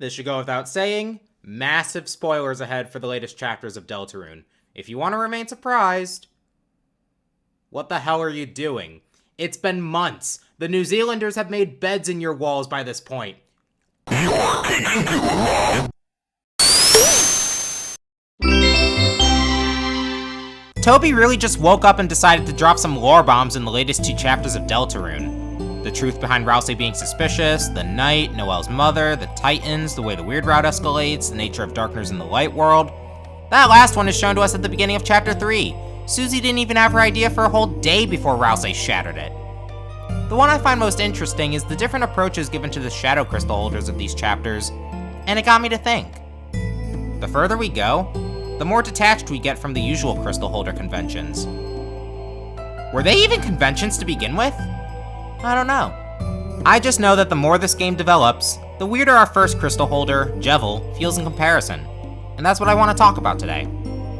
This should go without saying, massive spoilers ahead for the latest chapters of Deltarune. If you want to remain surprised, what the hell are you doing? It's been months. The New Zealanders have made beds in your walls by this point. Toby really just woke up and decided to drop some lore bombs in the latest 2 chapters of Deltarune. The truth behind Rousey being suspicious, the Knight, Noelle's mother, the Titans, the way the weird route escalates, the nature of darkness in the light world. That last one is shown to us at the beginning of chapter 3. Susie didn't even have her idea for a whole day before Rousey shattered it. The one I find most interesting is the different approaches given to the shadow crystal holders of these chapters, and it got me to think. The further we go, the more detached we get from the usual crystal holder conventions. Were they even conventions to begin with? I don't know. I just know that the more this game develops, the weirder our first crystal holder, Jevil, feels in comparison. And that's what I want to talk about today.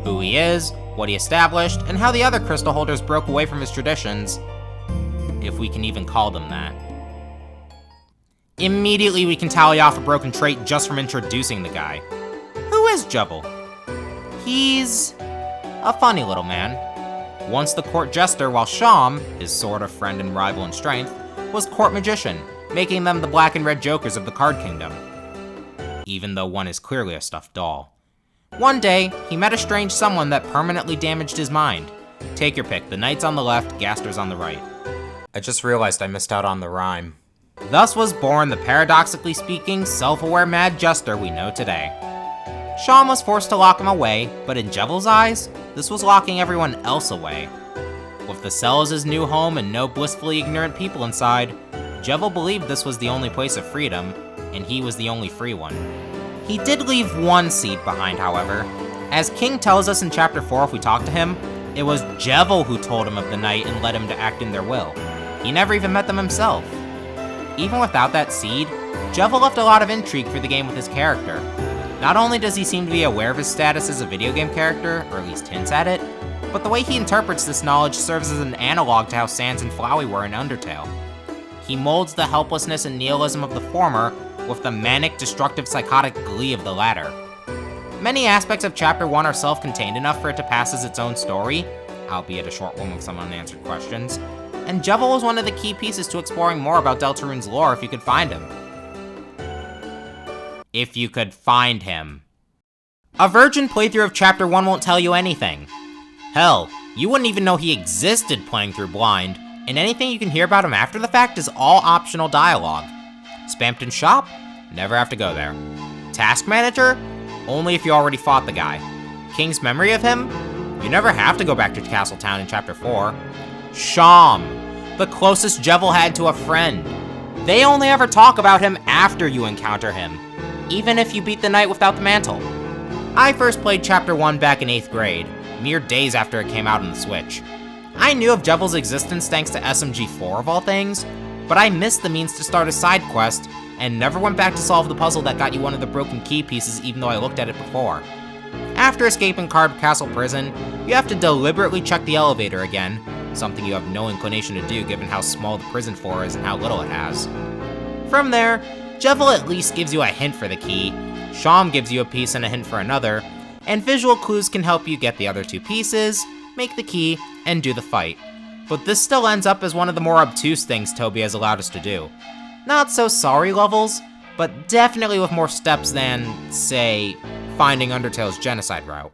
Who he is, what he established, and how the other crystal holders broke away from his traditions, if we can even call them that. Immediately we can tally off a broken trait just from introducing the guy. Who is Jevil? He's a funny little man. Once the court jester, while Sham, his sort of friend and rival in strength, was court magician, making them the black and red jokers of the card kingdom. Even though one is clearly a stuffed doll. One day, he met a strange someone that permanently damaged his mind. Take your pick, the Knight's on the left, Gaster's on the right. I just realized I missed out on the rhyme. Thus was born the paradoxically speaking, self-aware mad jester we know today. Sham was forced to lock him away, but in Jevil's eyes, this was locking everyone else away. With the cell as his new home and no blissfully ignorant people inside, Jevil believed this was the only place of freedom, and he was the only free one. He did leave one seed behind, however. As King tells us in chapter 4 if we talk to him, it was Jevil who told him of the Knight and led him to act in their will. He never even met them himself. Even without that seed, Jevil left a lot of intrigue for the game with his character. Not only does he seem to be aware of his status as a video game character, or at least hints at it, but the way he interprets this knowledge serves as an analog to how Sans and Flowey were in Undertale. He molds the helplessness and nihilism of the former with the manic, destructive, psychotic glee of the latter. Many aspects of Chapter 1 are self-contained enough for it to pass as its own story, albeit a short one with some unanswered questions, and Jevil was one of the key pieces to exploring more about Deltarune's lore if you could find him. If you could find him. A virgin playthrough of Chapter 1 won't tell you anything. Hell, you wouldn't even know he existed playing through blind, and anything you can hear about him after the fact is all optional dialogue. Spampton Shop? Never have to go there. Task Manager? Only if you already fought the guy. King's memory of him? You never have to go back to Castletown in Chapter 4. Sham, the closest Jevil had to a friend. They only ever talk about him after you encounter him, even if you beat the Knight without the mantle. I first played Chapter 1 back in 8th grade, mere days after it came out on the Switch. I knew of Jevil's existence thanks to SMG4 of all things, but I missed the means to start a side quest, and never went back to solve the puzzle that got you one of the broken key pieces even though I looked at it before. After escaping Card Castle Prison, you have to deliberately check the elevator again, something you have no inclination to do given how small the prison floor is and how little it has. From there, Jevil at least gives you a hint for the key, Sham gives you a piece and a hint for another, and visual clues can help you get the other 2 pieces, make the key, and do the fight. But this still ends up as one of the more obtuse things Toby has allowed us to do. Not so sorry levels, but definitely with more steps than, say, finding Undertale's genocide route.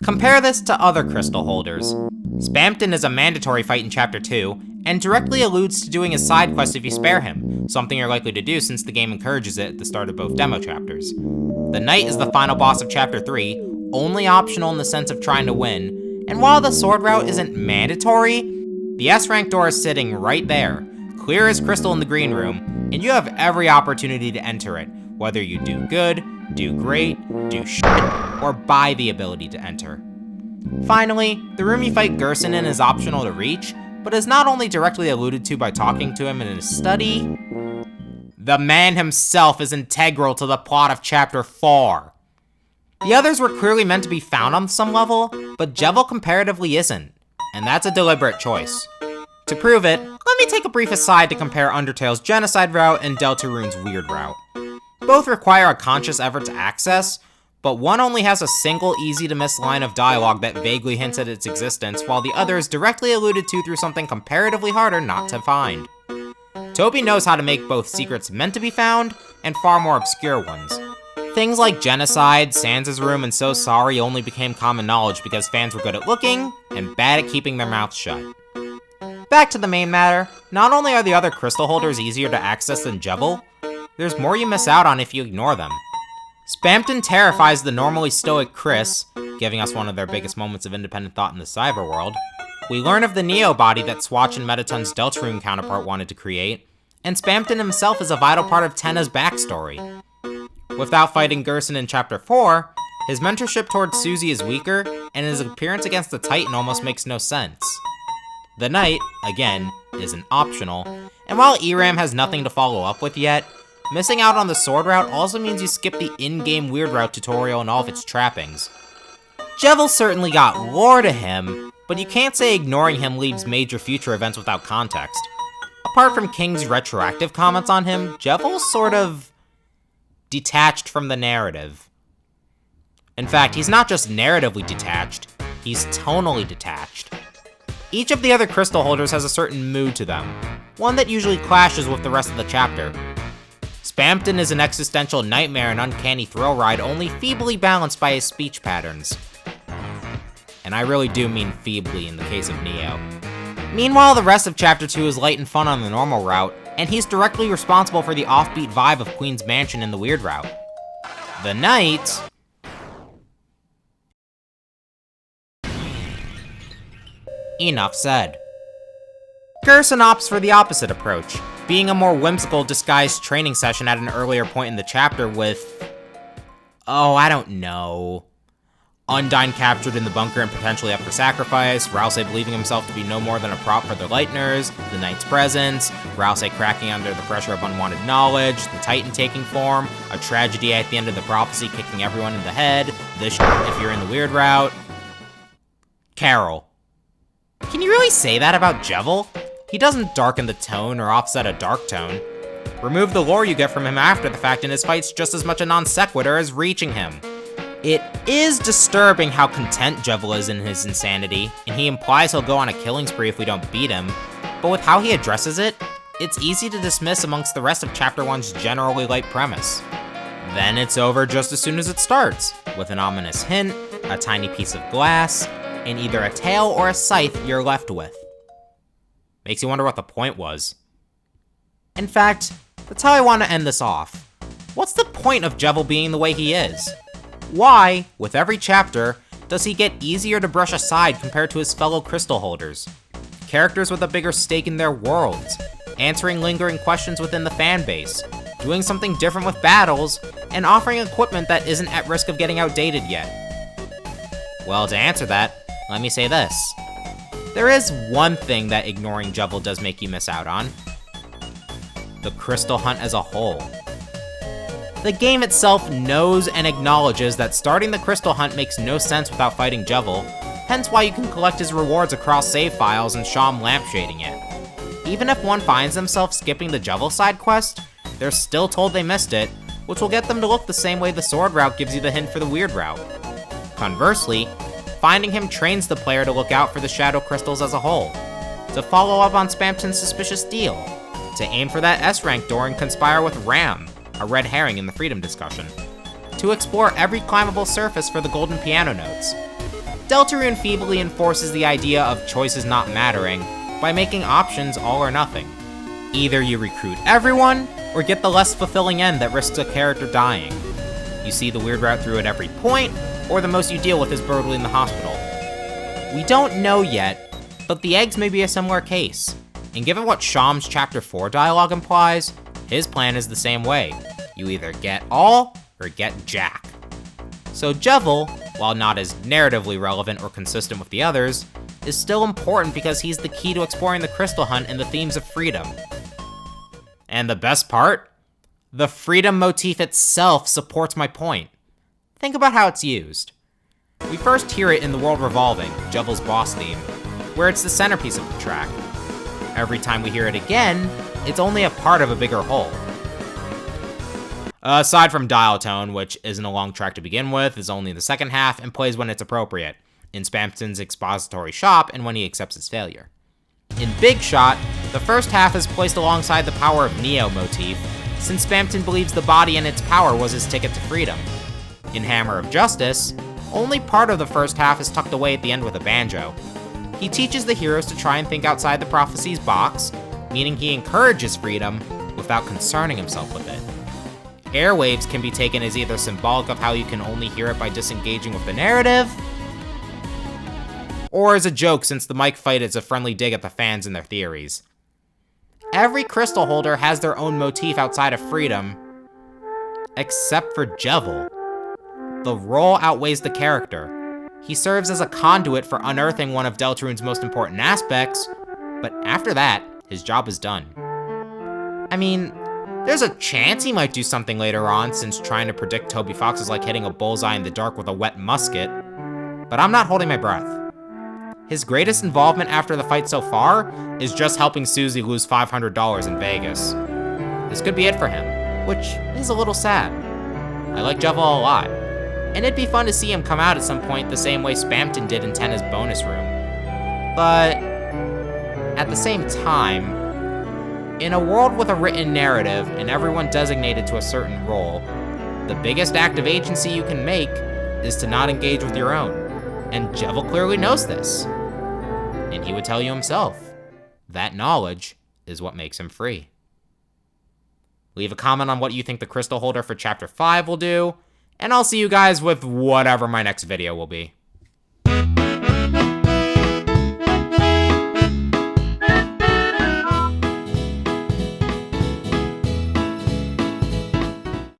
Compare this to other crystal holders. Spampton is a mandatory fight in Chapter 2, and directly alludes to doing a side quest if you spare him, something you're likely to do since the game encourages it at the start of both demo chapters. The Knight is the final boss of Chapter 3, only optional in the sense of trying to win, and while the sword route isn't mandatory, the S-rank door is sitting right there, clear as crystal in the green room, and you have every opportunity to enter it, whether you do good, do great, do shit, or buy the ability to enter. Finally, the room you fight Gerson in is optional to reach, but is not only directly alluded to by talking to him in his study, the man himself is integral to the plot of Chapter 4. The others were clearly meant to be found on some level, but Jevil comparatively isn't, and that's a deliberate choice. To prove it, let me take a brief aside to compare Undertale's genocide route and Deltarune's weird route. Both require a conscious effort to access, but one only has a single easy-to-miss line of dialogue that vaguely hints at its existence, while the other is directly alluded to through something comparatively harder not to find. Toby knows how to make both secrets meant to be found, and far more obscure ones. Things like genocide, Sans' room, and So Sorry only became common knowledge because fans were good at looking, and bad at keeping their mouths shut. Back to the main matter, not only are the other crystal holders easier to access than Jevil, there's more you miss out on if you ignore them. Spamton terrifies the normally stoic Chris, giving us one of their biggest moments of independent thought in the cyber world. We learn of the Neo body that Swatch and Metaton's Deltarune counterpart wanted to create, and Spamton himself is a vital part of Tenna's backstory. Without fighting Gerson in Chapter 4, his mentorship towards Susie is weaker, and his appearance against the Titan almost makes no sense. The Knight, again, isn't optional, and while Eram has nothing to follow up with yet, missing out on the sword route also means you skip the in-game weird route tutorial and all of its trappings. Jevil certainly got lore to him, but you can't say ignoring him leaves major future events without context. Apart from King's retroactive comments on him, Jevil's sort of detached from the narrative. In fact, he's not just narratively detached, he's tonally detached. Each of the other crystal holders has a certain mood to them, one that usually clashes with the rest of the chapter. Spamton is an existential nightmare and uncanny thrill ride only feebly balanced by his speech patterns. And I really do mean feebly in the case of Neo. Meanwhile, the rest of Chapter 2 is light and fun on the normal route, and he's directly responsible for the offbeat vibe of Queen's Mansion in the weird route. The Knight... Enough said. Gerson opts for the opposite approach, being a more whimsical disguised training session at an earlier point in the chapter with... oh, I don't know. Undyne captured in the bunker and potentially up for sacrifice, Rouse believing himself to be no more than a prop for the Lighteners, the Knight's presence, Rouse cracking under the pressure of unwanted knowledge, the Titan taking form, a tragedy at the end of the prophecy kicking everyone in the head, this if you're in the weird route. Carol. Can you really say that about Jevil? He doesn't darken the tone or offset a dark tone. Remove the lore you get from him after the fact and his fight's just as much a non sequitur as reaching him. It is disturbing how content Jevil is in his insanity, and he implies he'll go on a killing spree if we don't beat him, but with how he addresses it, it's easy to dismiss amongst the rest of Chapter 1's generally light premise. Then it's over just as soon as it starts, with an ominous hint, a tiny piece of glass, and either a tail or a scythe you're left with. Makes you wonder what the point was. In fact, that's how I want to end this off. What's the point of Jevil being the way he is? Why, with every chapter, does he get easier to brush aside compared to his fellow crystal holders? Characters with a bigger stake in their worlds, answering lingering questions within the fanbase, doing something different with battles, and offering equipment that isn't at risk of getting outdated yet. Well, to answer that, let me say this. There is one thing that ignoring Jevil does make you miss out on. The crystal hunt as a whole. The game itself knows and acknowledges that starting the crystal hunt makes no sense without fighting Jevil, hence why you can collect his rewards across save files and Sham lampshading it. Even if one finds themselves skipping the Jevil side quest, they're still told they missed it, which will get them to look the same way the sword route gives you the hint for the weird route. Conversely, finding him trains the player to look out for the shadow crystals as a whole, to follow up on Spamton's suspicious deal, to aim for that S-rank door and conspire with Ram, a red herring in the freedom discussion, to explore every climbable surface for the golden piano notes. Deltarune feebly enforces the idea of choices not mattering by making options all or nothing. Either you recruit everyone, or get the less fulfilling end that risks a character dying. You see the weird route through at every point, or the most you deal with is brutally in the hospital. We don't know yet, but the eggs may be a similar case, and given what Sham's Chapter 4 dialogue implies, his plan is the same way. You either get all, or get Jack. So Jevil, while not as narratively relevant or consistent with the others, is still important because he's the key to exploring the crystal hunt and the themes of freedom. And the best part? The freedom motif itself supports my point. Think about how it's used. We first hear it in the world Revolving, Jevil's boss theme, where it's the centerpiece of the track. Every time we hear it again, it's only a part of a bigger whole. Aside from Dialtone, which isn't a long track to begin with, is only in the second half, and plays when it's appropriate, in Spamton's expository shop and when he accepts his failure. In Big Shot, the first half is placed alongside the Power of Neo motif, since Spamton believes the body and its power was his ticket to freedom. In Hammer of Justice, only part of the first half is tucked away at the end with a banjo. He teaches the heroes to try and think outside the prophecy's box, meaning he encourages freedom without concerning himself with it. Airwaves can be taken as either symbolic of how you can only hear it by disengaging with the narrative, or as a joke since the mic fight is a friendly dig at the fans and their theories. Every crystal holder has their own motif outside of freedom, except for Jevil. The role outweighs the character. He serves as a conduit for unearthing one of Deltarune's most important aspects, but after that, his job is done. I mean, there's a chance he might do something later on, since trying to predict Toby Fox is like hitting a bullseye in the dark with a wet musket, but I'm not holding my breath. His greatest involvement after the fight so far is just helping Susie lose $500 in Vegas. This could be it for him, which is a little sad. I like Jevil a lot, and it'd be fun to see him come out at some point the same way Spamton did in Tenna's bonus room. But at the same time, in a world with a written narrative and everyone designated to a certain role, the biggest act of agency you can make is to not engage with your own, and Jevil clearly knows this. And he would tell you himself, that knowledge is what makes him free. Leave a comment on what you think the crystal holder for Chapter 5 will do, and I'll see you guys with whatever my next video will be.